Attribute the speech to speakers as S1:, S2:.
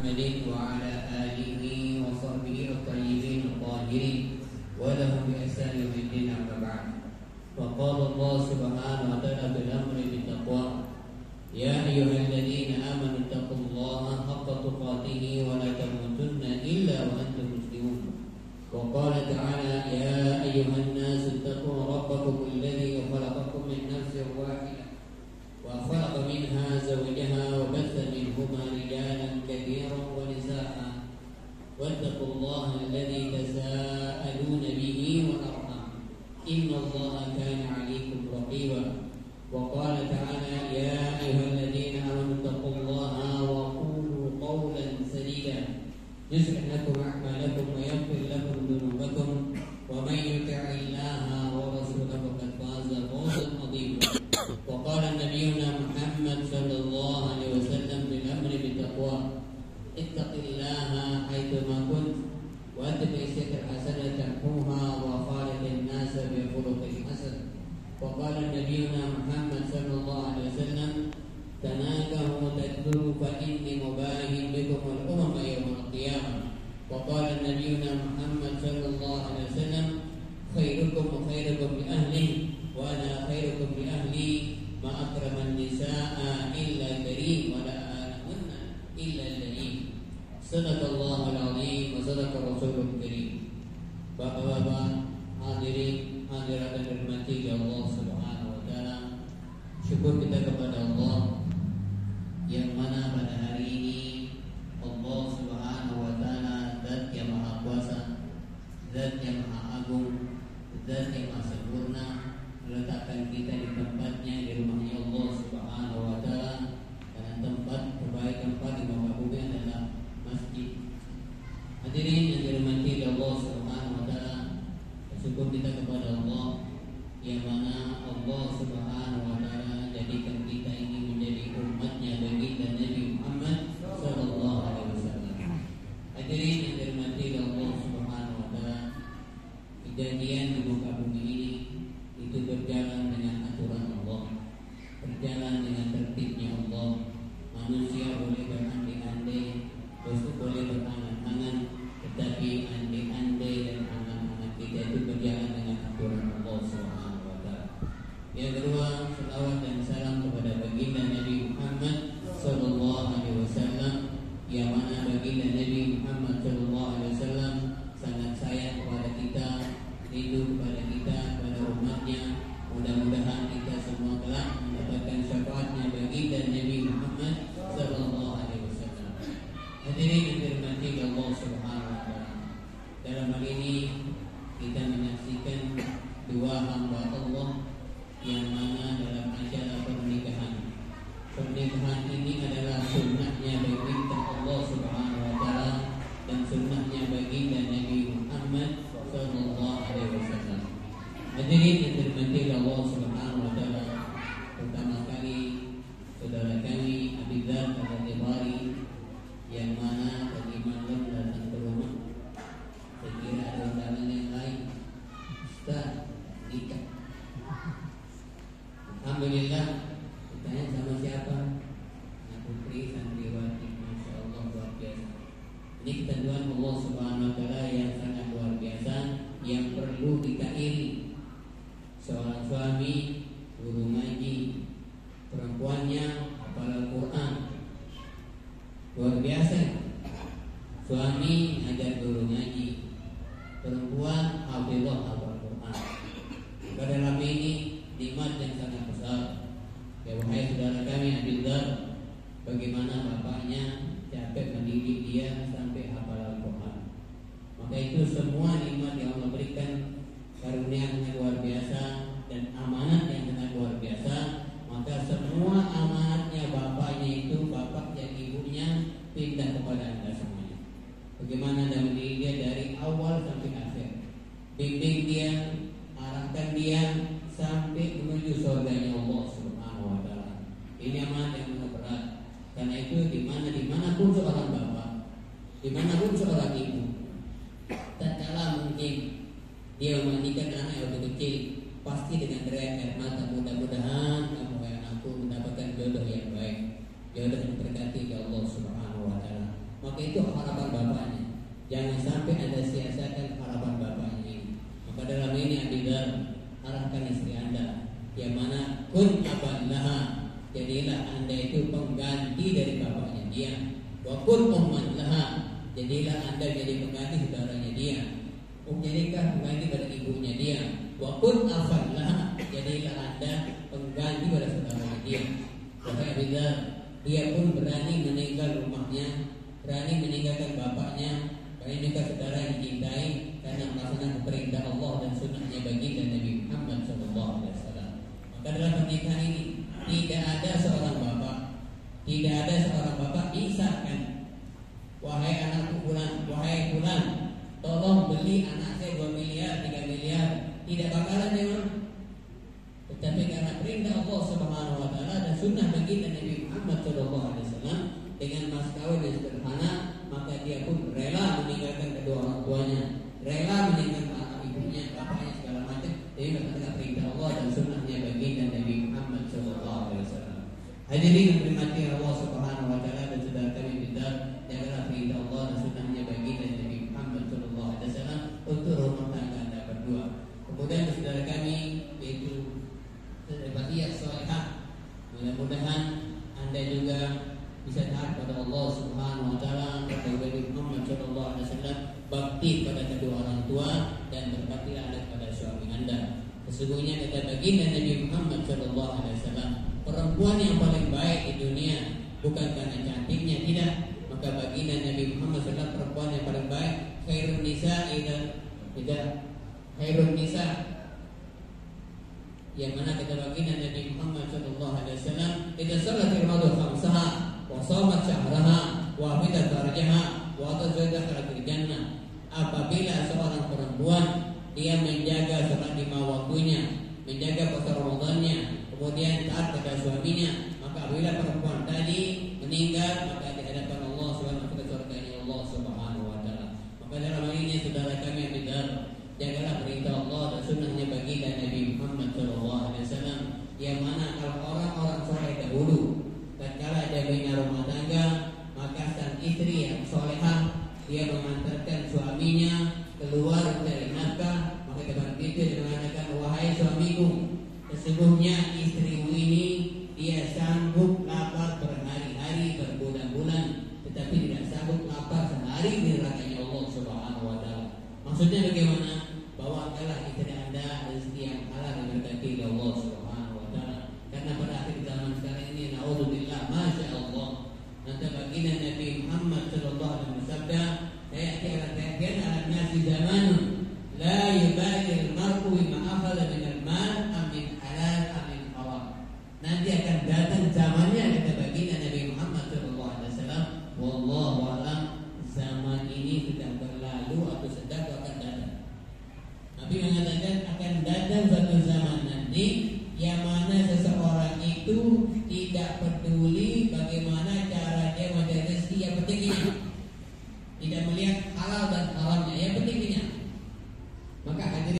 S1: محمد وعلى آله وصحبه الطيبين الطاهرين ولهم بإحسان يوم الدين أما بعد. وقال الله سبحانه وتعالى في الأمر بالتقوى يا أيها الذين آمنوا اتقوا الله حق تقاته ولا تموتن إلا وأنتم مسلمون. وقال تعالى يا أيها الناس اتقوا ربكم الذي خلقكم من نفس واحدة وخلق منها زوجها وبث منهما رجالا كثيرا ونساء واتقوا الله الذي تساءلون به والأرحام إن الله كان عليكم رقيبا. وقال تعالى يا أيها الذين آمنوا اتقوا الله وقولوا قولا سديدا يصلح لكم أعمالكم ويغفر لكم ذنوبكم ومن يطع الله ورسوله فقد فاز فوزا عظيما. وقال نبينا محمد صلى الله عليه وسلم بالأمر بالتقوى اتق الله حيثما كنت واتبع السيئة الحسنة تمحوها وخالق الناس بخلق حسن. وقال نبينا محمد صلى الله عليه وسلم تناكحوا تكثروا فإني مباهي بكم الأمم يوم القيامة. وقال نبينا محمد صلى الله عليه وسلم خيركم خيركم لأهله وأنا خيركم لأهلي ما أكرم النساء إلا كريم ولا آلهن إلا اللئيم. صدق الله العظيم وصدق رسوله الكريم. Bapak-bapak, hadirin hadirat yang dirahmati Allah Subhanahu wa taala. Syukur kita kepada Allah yang mana pada hari ini Allah Subhanahu wa taala zat yang maha kuasa, zat yang maha agung, zat yang maha sempurna meletakkan kita di tempatnya, di rumahnya Allah Subhanahu wa taala. Karena tempat terbaik tempat di muka bumi adalah masjid. Hadirin yang dirahmati Allah Subhanahu wa taala, syukur kita kepada Allah yang mana Allah Subhanahu wa taala jadikan kita ini menjadi umatnya baginda Nabi Muhammad sallallahu alaihi wasallam. Hadirin yang dirahmati Allah Subhanahu wa taala, kejadian di muka bumi ini itu berjalan dengan aturan Allah, berjalan dengan tertibnya Allah. Manusia boleh berandai-andai, boleh berangan-angan, tetapi andai-andai dan angan-angan kita itu berjalan dengan aturan Allah Subhanahu wa taala. Yang kedua, selawat dan salam kepada baginda Nabi Muhammad sallallahu alaihi wasallam, yang mana baginda Nabi Muhammad sallallahu alaihi wasallam sangat sayang kepada kita, rindu kepada kita, kepada umatnya. Mudah-mudahan kita semua kelak mendapatkan syafaatnya baginda Nabi Muhammad sallallahu alaihi wasallam. Hadirin yang dirahmati Allah Subhanahu wa taala, dalam hal ini kita menyaksikan dua hamba Allah yang mana dalam acara pernikahan. Pernikahan ini adalah sunnahnya baginda Allah Subhanahu wa taala dan sunnahnya baginda Nabi Muhammad sallallahu alaihi wasallam. Hadirin yang dirahmati Allah Subhanahu wa taala, pertama kali saudara kami Abi Dzar Al-Ghifari yang mana tadi malam datang ke rumah. Saya kira ada undangan yang lain. Ustaz, nikah. Alhamdulillah. Ditanya sama siapa? Anak putri santriwati, masya Allah luar biasa. Ini ketentuan Allah Subhanahu wa taala yang sangat luar biasa, yang perlu kita iri. Seorang suami guru ngaji, perempuannya hafal Al-Quran, luar biasa. Suami ngajar guru ngaji, perempuan hafizah hafal Al-Quran. Maka dalam ini nikmat yang sangat besar. Ya wahai saudara kami Abi Dzar, bagaimana bapaknya capek mendidik dia sampai hafal Al-Quran. Maka itu semua nikmat yang Allah berikan, karunia yang luar biasa dan amanat yang sangat luar biasa. Maka semua amanatnya bapaknya itu, bapak dan ibunya pindah kepada anda semuanya. Bagaimana anda mendidik dia dari awal sampai akhir, bimbing dia, arahkan dia sampai menuju surganya Allah Subhanahu wa taala. Ini amanat yang sangat berat. Karena itu dimanapun seorang bapak, dimanapun seorang ibu, tatkala mungkin dia memandikan anak yang waktu kecil, pasti dengan teriak air mata, mudah-mudahan kamu anakku mendapatkan jodoh yang baik, jodoh yang berkati ke Allah Subhanahu wa taala. Maka maka itu harapan bapaknya. Jangan sampai Anda sia-siakan harapan bapaknya ini. Maka dalam ini Abidar, arahkan istri Anda yang mana kun aban laha, jadilah Anda itu pengganti dari bapaknya dia. Wa kun umman laha, jadilah Anda jadi pengganti saudaranya dia. Jadikan pengganti pada ibunya dia. Wa kun afan laha, jadilah Anda pengganti pada saudaranya dia. Wahai Abidar, dia pun berani meninggal rumahnya, berani meninggalkan bapaknya, berani meninggalkan saudara yang dicintai karena melaksanakan perintah Allah dan sunnahnya baginda Nabi Muhammad SAW. Maka dalam pernikahan ini tidak ada seorang bapak bisa kan, wahai anak fulan, tolong beli anak saya 2 miliar, 3 miliar, tidak bakalan memang. Tetapi karena perintah Allah Subhanahu wa taala dan sunnah baginda Nabi Muhammad SAW dengan mas kawin yang sederhana, maka dia pun rela meninggalkan kedua orang tuanya, rela meninggalkan anak ibunya, bapaknya segala macam, jadi karena perintah Allah dan sunnahnya baginda Nabi Muhammad SAW. Hadirin yang dirahmati Allah Subhanahu wa taala dan saudara kami bidar, janganlah perintah Allah dan sunnahnya baginda Nabi Muhammad SAW untuk rumah tangga Anda berdua. Kemudian saudara kami yaitu baqiyah salihah, mudah-mudahan Anda juga bisa taat pada Allah Subhanahu wa taala, kepada Nabi Muhammad SAW, bakti pada kedua orang tua dan berbaktilah kepada suami Anda. Sesungguhnya kata baginda Nabi Muhammad SAW, perempuan yang paling baik di dunia bukan karena cantiknya, tidak. Maka baginda Nabi Muhammad SAW, perempuan yang paling baik, khairun nisa khairun nisa, yang mana kata baginda Nabi Muhammad SAW, idza salatil mar'atu khamsaha wa shamat syahraha wa hafidat farjaha wa tazawwaja fil jannah. Apabila seorang perempuan dia menjaga salat 5 waktunya, menjaga puasa Ramadannya, kemudian taat pada suaminya, maka apabila perempuan tadi meninggal, maka di hadapan Allah Subhanahu wa taala surganya Allah Subhanahu wa taala. Maka dalam hal ini saudara kami yang bidar, jagalah perintah Allah dan sunnahnya baginda Nabi Muhammad SAW, yang mana kalau orang-orang soleh dahulu tatkala dia bina rumah tangga, maka sang istri yang solehah dia mengantarkan suaminya keluar dari nafkah, maka dengan itu dia mengatakan, wahai suamiku, sesungguhnya istrimu ini dia sanggup lapar berhari-hari, berbulan-bulan, tetapi tidak sanggup lapar sehari di nerakanya Allah Subhanahu wa taala. Maksudnya bagaimana?